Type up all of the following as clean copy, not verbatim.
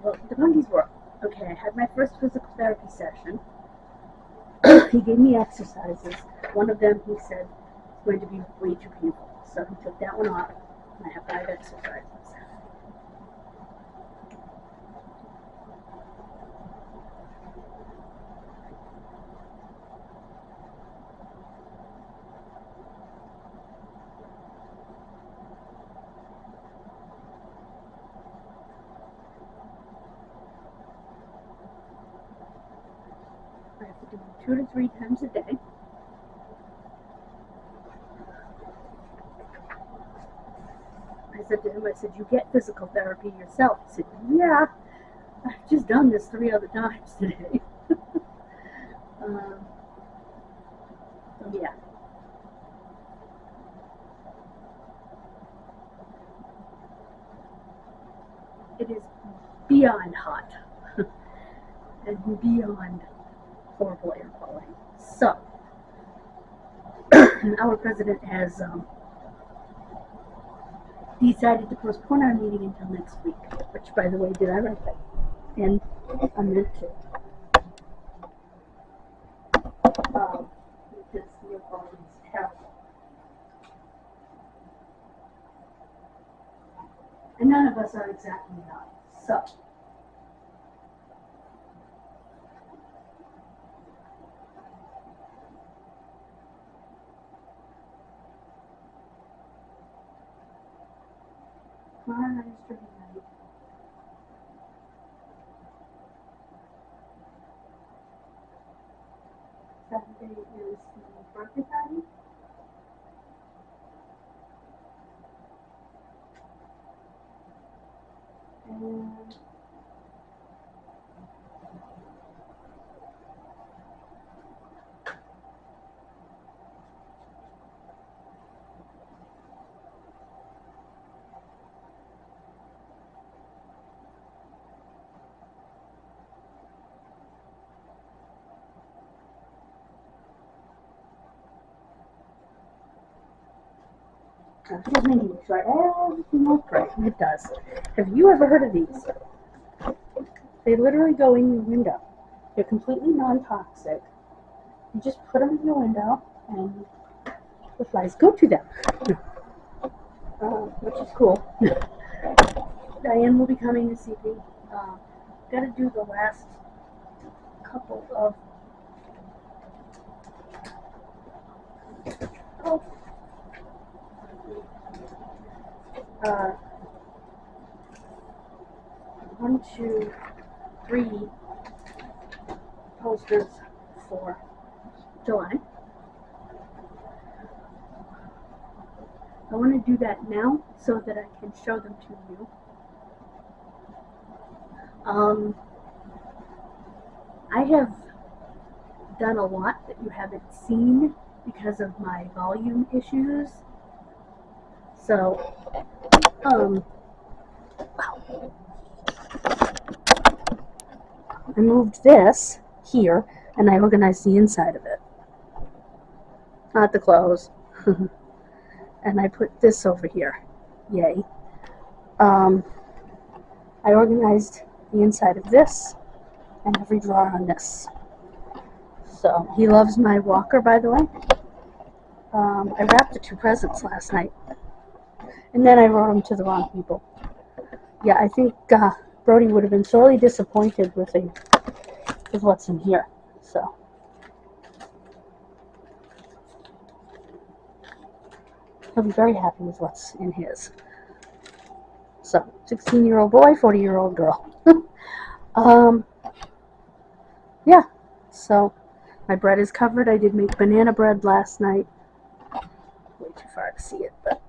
well, the monkeys were, okay, I had my first physical therapy session. He gave me exercises. One of them, he said, is going to be way too painful. So he took that one off, and I have 5 exercises. I have to do it 2 to 3 times a day. I said to him, I said, you get physical therapy yourself? He said, yeah, I've just done this 3 other times today. So yeah. It is beyond hot and beyond horrible air quality. So, our president has decided to postpone our meeting until next week, which, by the way, did I write that? And I meant to. Because the quality is terrible. And none of us are exactly young. So, tomorrow night is trivia night. Saturday is the birthday party. And it doesn't make you sure everything looks right. It does. Have you ever heard of these? They literally go in your window. They're completely non-toxic. You just put them in your window and the flies go to them, which is cool. Diane will be coming this evening. Got to do the last couple of one, two, three posters for July. I want to do that now so that I can show them to you. I have done a lot that you haven't seen because of my volume issues. So, I moved this here and I organized the inside of it. Not the clothes. And I put this over here. Yay. I organized the inside of this and every drawer on this. So, he loves my walker, by the way. I wrapped the 2 presents last night. And then I wrote them to the wrong people. Yeah, I think Brody would have been sorely disappointed with what's in here. So, he'll be very happy with what's in his. So, 16-year-old boy, 40-year-old girl. Yeah, so my bread is covered. I did make banana bread last night. Way too far to see it, but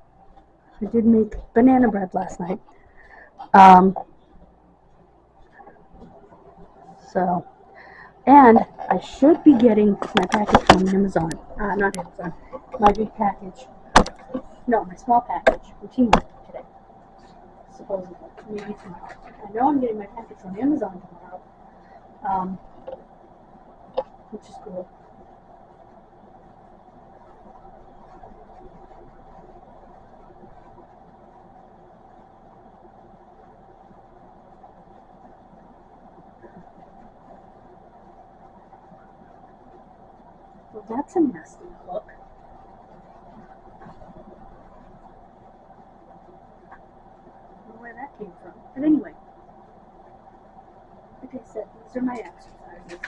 I did make banana bread last night. So, and I should be getting my package from Amazon. Not Amazon. My big package. No, my small package from T-Mart today. Supposedly. Maybe tomorrow. I know I'm getting my package from Amazon tomorrow. Which is cool. Well, that's a nasty hook. I don't know where that came from. But anyway, like I said, these are my exercises.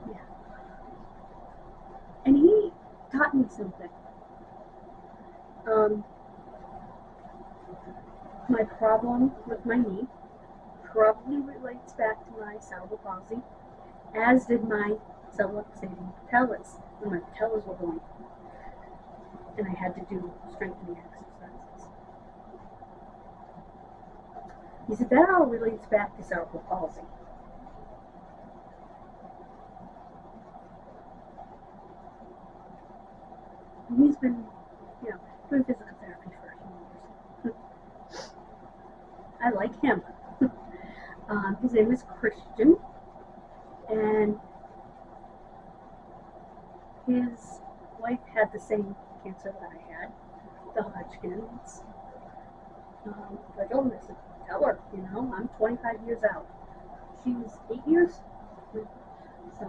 Yeah. And he taught me something. My problem with my knee probably relates back to my cerebral palsy, as did my self-luxating patellas when my patellas were going, and I had to do strengthening exercises. He said that all relates back to cerebral palsy. And he's been, doing physical therapy for a few years. I like him. His name is Christian, and his wife had the same cancer that I had, the Hodgkin's. I told him, I said, tell her, I'm 25 years out. She's 8 years, so,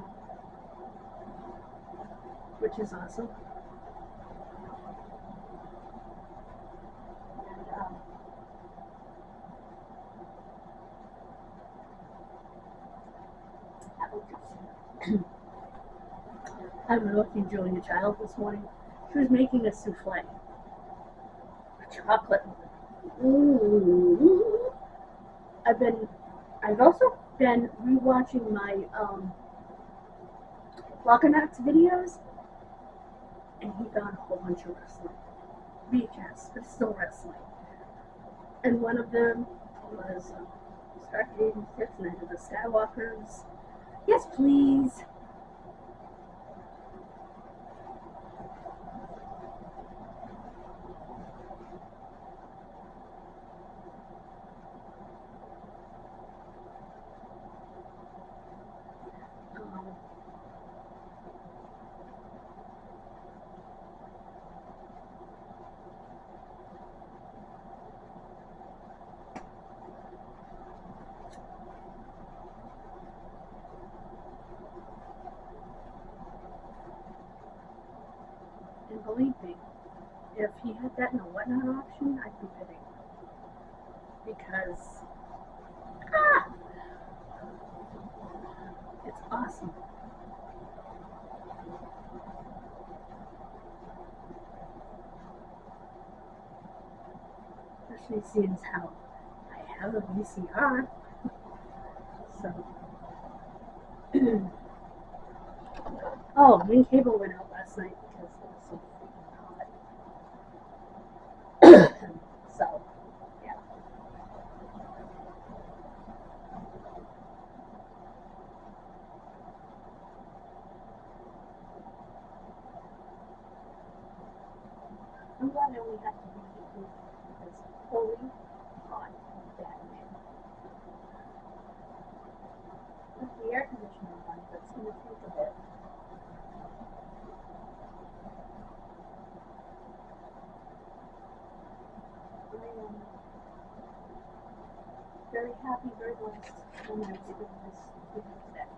which is awesome. And I don't know if you joined a child this morning. She was making a souffle, a chocolate one. Ooh. I've also been rewatching my Lockernuts videos, and he found a whole bunch of wrestling. VHS, but still wrestling. And one of them was Stargate '86, Night of the Skywalkers. Yes, please. And believe me, if he had that in a whatnot option, I'd be bidding. Because, it's awesome. Especially seeing how I have a VCR. So, oh, main cable went out last night because it was so freaking hot. So, yeah. I'm glad I only had to reheat it because holy hot that man. The air conditioner on, but it's going to take a bit. I am very happy, very blessed, and I was able to use that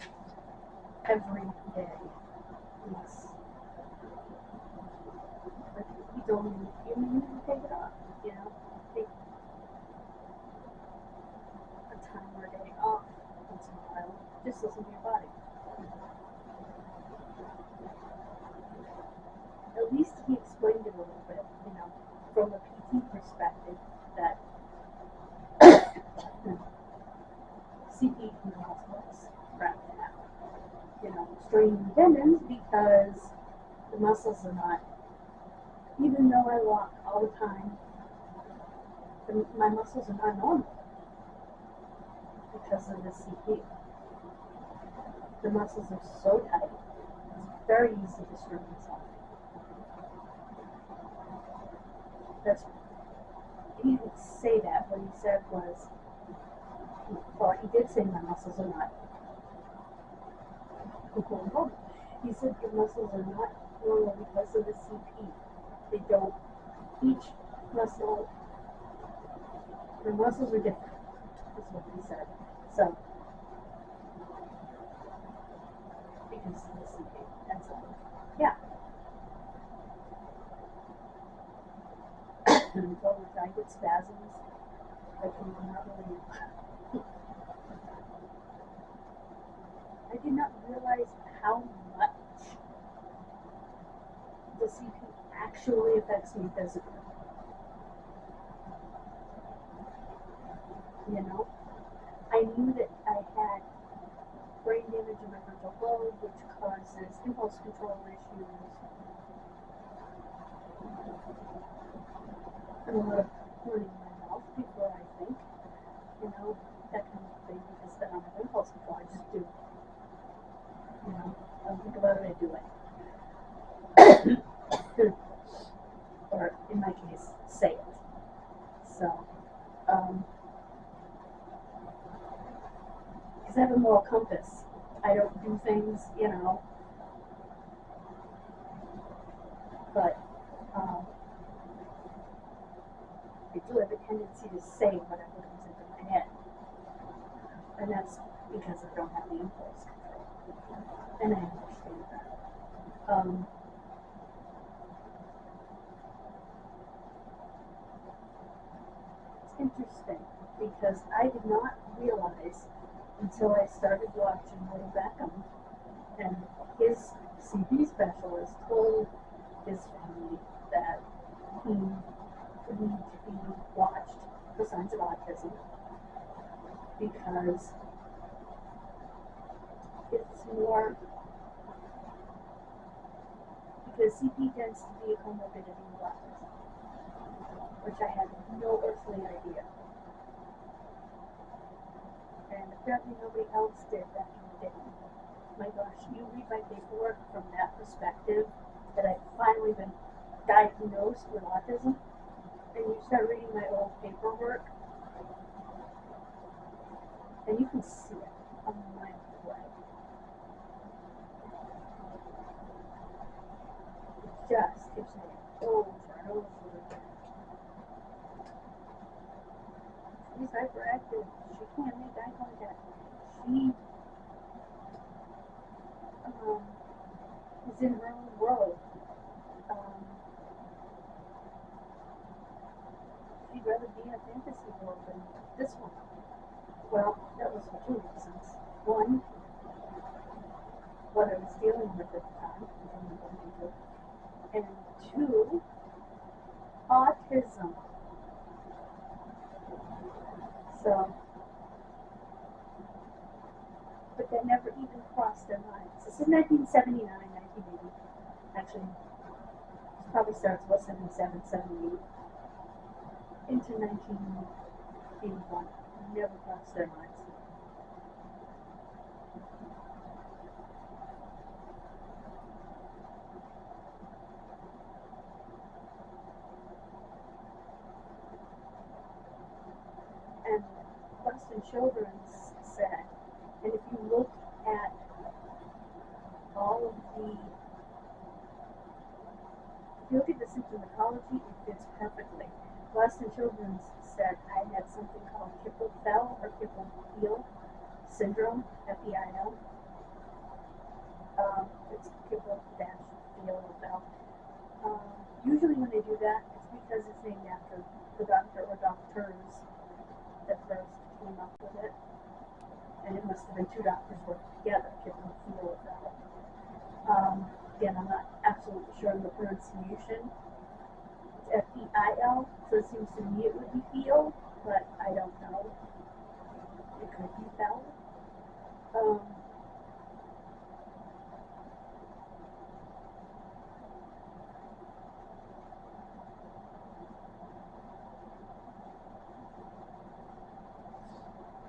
every day. Yes. But he told me, you need to take it off, take a time or a day off once in a while. Just listen to your body. At least he explained it a little bit, from a PT perspective, that CP can cause what's wrapped out. Straining tendons because the muscles are not, even though I walk all the time, my muscles are not normal because of the CP. The muscles are so tight, it's very easy to strain myself. He didn't say that. What he said was, he did say my muscles are not. He said your muscles are not normal because of the CP. They don't, each muscle, your muscles are different, is what he said. So, because of the CP. And so, yeah. And I told her if I get spasms, I can not believe. I did not realize how much the CP actually affects me physically. You know? I knew that I had brain damage in my frontal lobe, which causes impulse control issues, and a lot of running in my mouth before I think, you know, that kind of thing, because I don't have impulse control, I just do. You know, I don't think about it, I do it. Or, in my case, say it. So, because I have a moral compass. I don't do things, you know, but I do have a tendency to say whatever comes into my head. And that's because I don't have the impulse control. And I understand that. It's interesting because I did not realize until I started watching Little Beckham and his CP specialist told his family that he would need to be watched for signs of autism because it's more, because CP tends to be a comorbidity with autism, which I had no earthly idea. And apparently nobody else did back in the day. My gosh, you read my paperwork from that perspective, that I've finally been diagnosed with autism, and you start reading my old paperwork, and you can see it a mile away. It just keeps saying over and over again. She's hyperactive. She can't make eye contact. She is in her own world. She'd rather be in a fantasy world than this one. Well, that was for two reasons. One, what I was dealing with at the time, and two, autism. So, but that never even crossed their minds. This is 1979, 1980. Actually, it probably starts about 77, 78 into 1981. Never crossed their minds. And Boston Children's said, and if you look at all of the, if you look at the symptomatology, it fits perfectly. Boston Children's said I had something called Kipple-Fell or Kipple-Feel syndrome, F-E-I-L. It's Kipple-Feel-Fell. Usually when they do that, it's because it's named after the doctor or doctors that first came up with it. And it must have been two doctors working together, Kipple-Feel-Fell. Again, I'm not absolutely sure of the pronunciation. It's F-E-I-L, so it seems to me it would be feel, but I don't know. It could be fell.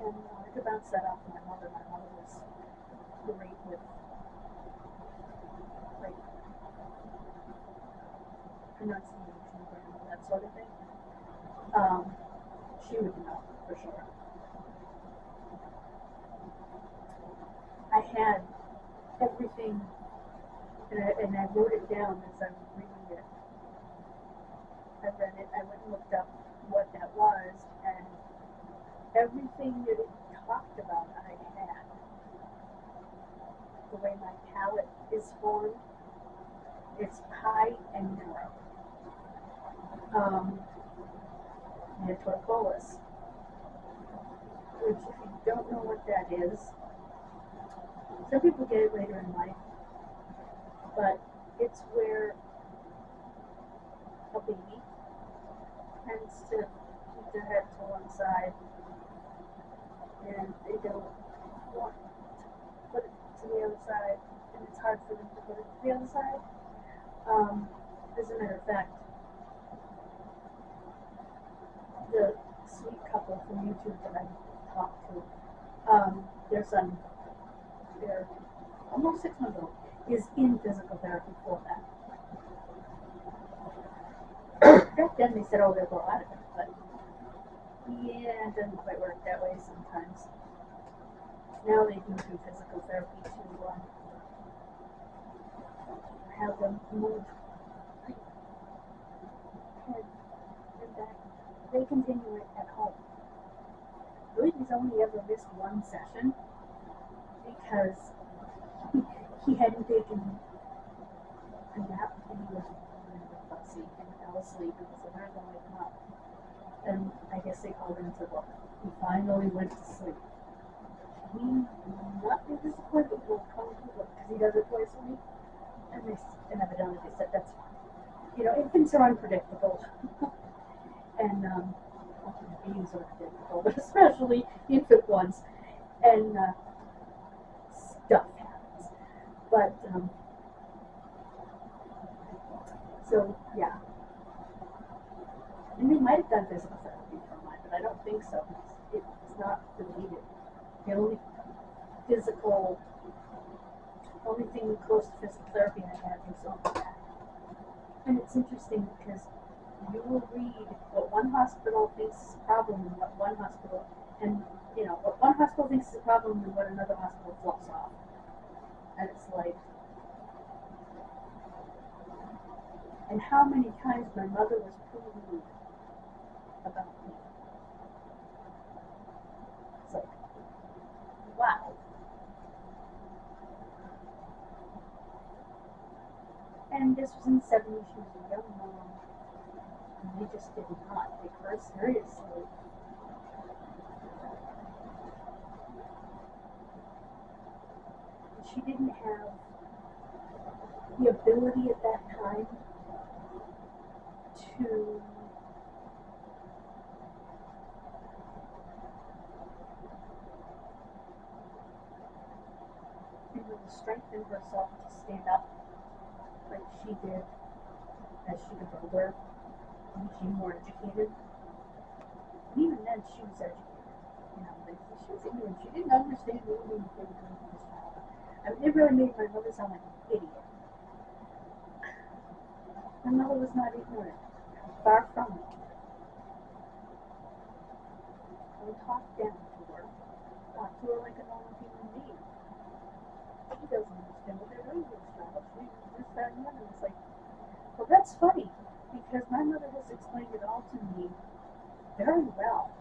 And I could bounce that off to my mother. My mother was great with, like, pronunciation, grammar, that sort of thing. She would know for sure. I had everything, and I wrote it down as I was reading it. I read it, I went and looked up what that was, and everything that it talked about I had. the way my palate is formed, it's high and narrow. I had torticollis, which if you don't know what that is, some people get it later in life, but it's where a baby tends to keep their head to one side and they don't want to put it to the other side, and it's hard for them to put it to the other side. As a matter of fact, the sweet couple from YouTube that I talked to, their son, they're almost 6 months old, is in physical therapy for that. Back then they said, oh, they'll grow out of it, but yeah, it doesn't quite work that way sometimes. Now they do physical therapy to have them move head and back. They continue it at home. I believe he's only ever missed one session because he hadn't taken a nap and he was really fussy and fell asleep, and so they're going to wake him up. And I guess they called him and said, well, he finally went to sleep. He not be disappointed will come to work because he does it twice a week. And evidently they said that's fine. You know, infants are unpredictable. And babies are unpredictable, but especially infant ones. And stuff happens. But so yeah. And they might have done physical therapy for mine, but I don't think so. It's not related. The only thing close to physical therapy I had was on my back. And it's interesting because you will read what one hospital thinks is a problem and what one hospital, and you know, what one hospital thinks is a problem and what another hospital fluffs off. And it's like, and how many times my mother was rude about me. It's like, wow. And this was in the 70s, she was a young mom, and they just did not take her seriously. She didn't have the ability at that time to strengthen herself to stand up like she did as she got older and became more educated. And even then, she was educated. You know, she was ignorant. She didn't understand what we were doing with this child. I mean, it really made my mother sound like an idiot. My mother was not ignorant. Far from it. I would talk down to her. Talk to her like a normal human being. She doesn't understand what they're doing with this child. She just that and that. And it's like, well, that's funny, because my mother has explained it all to me very well.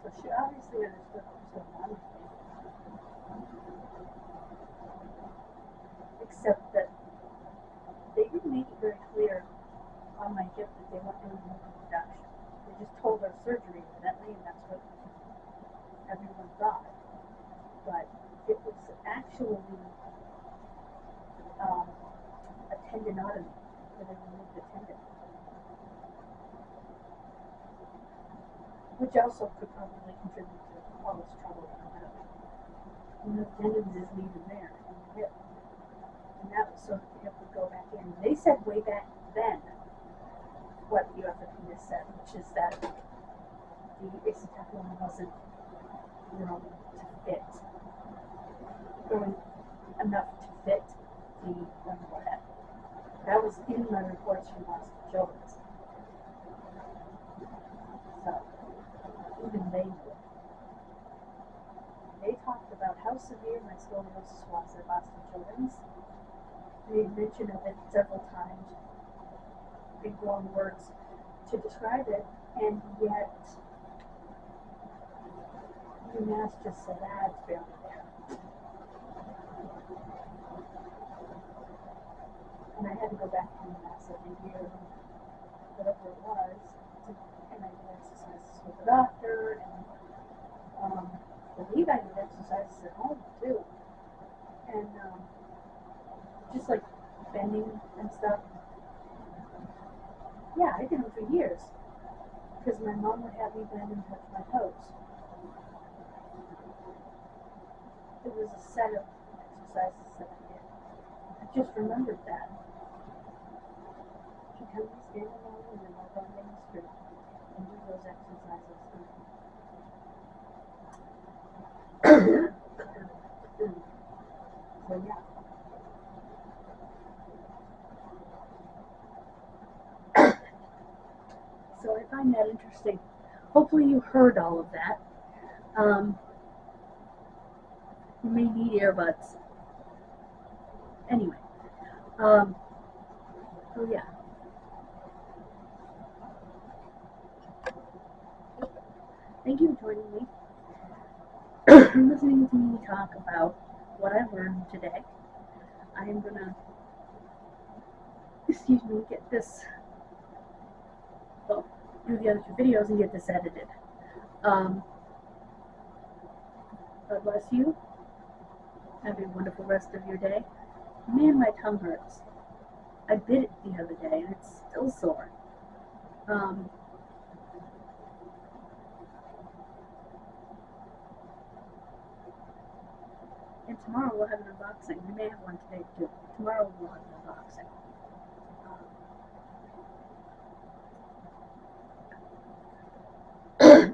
So she obviously understood what was going on with me. Except that they didn't make it very clear on my hip that they weren't doing a reduction. They just told her surgery, evidently, and that's what everyone thought. But it was actually a tendinotomy, where they removed the tendon. Which also could probably contribute to all this trouble that I'm having. And the tendons isn't even there in the hip. And that was so that the hip would go back in. They said way back then what the orthopedist said, which is that the acetabulum wasn't grown to fit, growing enough to fit the femoral head. That was in my reports from Boston Children's. how severe my scoliosis was at Boston Children's. They mentioned of it several times, big long words to describe it, and yet UMass just said, it's barely there. And I had to go back to UMass every year, whatever it was, and I did exercises with the doctor, and I believe I did exercises at home too. And just like bending and stuff. Yeah, I did them for years. Because my mom would have me bend and touch my toes. It was a set of exercises that I did. I just remembered that. She told me stand alone and then walk on Main Street and do those exercises. So yeah. So I find that interesting. Hopefully you heard all of that. You may need earbuds. Anyway. Oh yeah. Thank you for joining me. And listening to me talk about what I learned today. I am gonna, get this, do the other 2 videos and get this edited. God bless you. Have a wonderful rest of your day. Man, my tongue hurts. I bit it the other day and it's still sore. And tomorrow we'll have an unboxing. We may have one today too. Tomorrow we'll have an unboxing.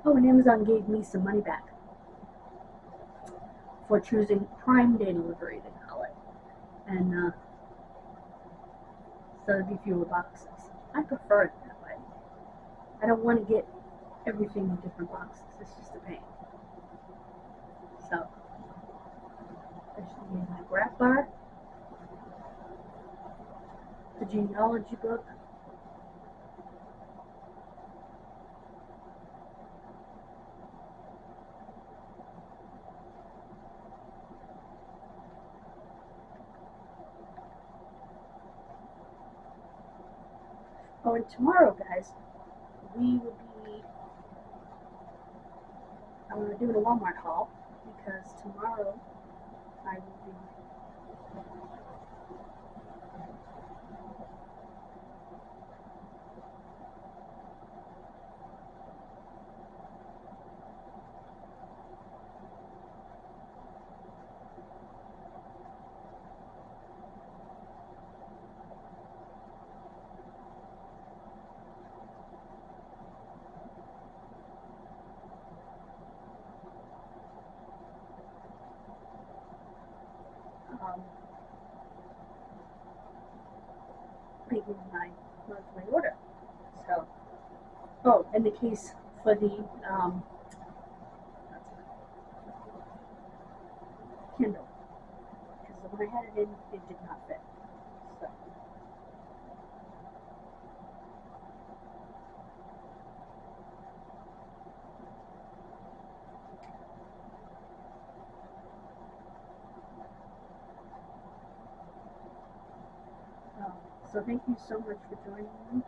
Oh, and Amazon gave me some money back for choosing Prime Day delivery, they call it. And so it'd be fewer boxes. I prefer it that way. I don't want to get everything in different boxes. It's just a pain. So I just need my grab bar, the genealogy book, oh, and tomorrow, guys, we will be doing a Walmart haul because tomorrow I will be making my monthly order. So, oh, and the case for the Kindle, because when I had it in, it did not fit. So. So thank you so much for joining me.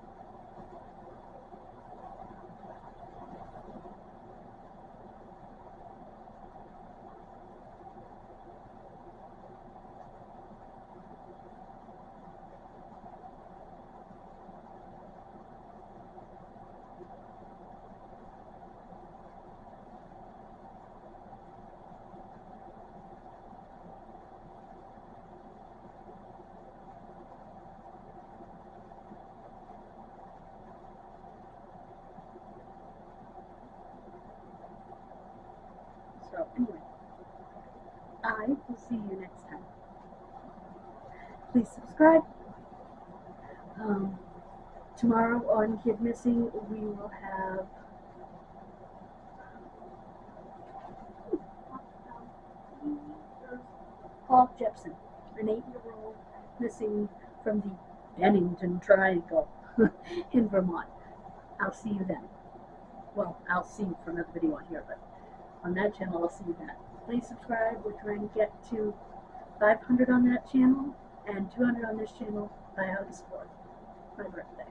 So anyway, I will see you next time. Please subscribe. Tomorrow on Kid Missing, we will have Paul Jepson, an 8-year-old missing from the Bennington Triangle in Vermont. I'll see you then. Well, I'll see you for another video on here, but on that channel, I'll see you then. Please subscribe. We're trying to get to 500 on that channel and 200 on this channel by August 4th, my birthday.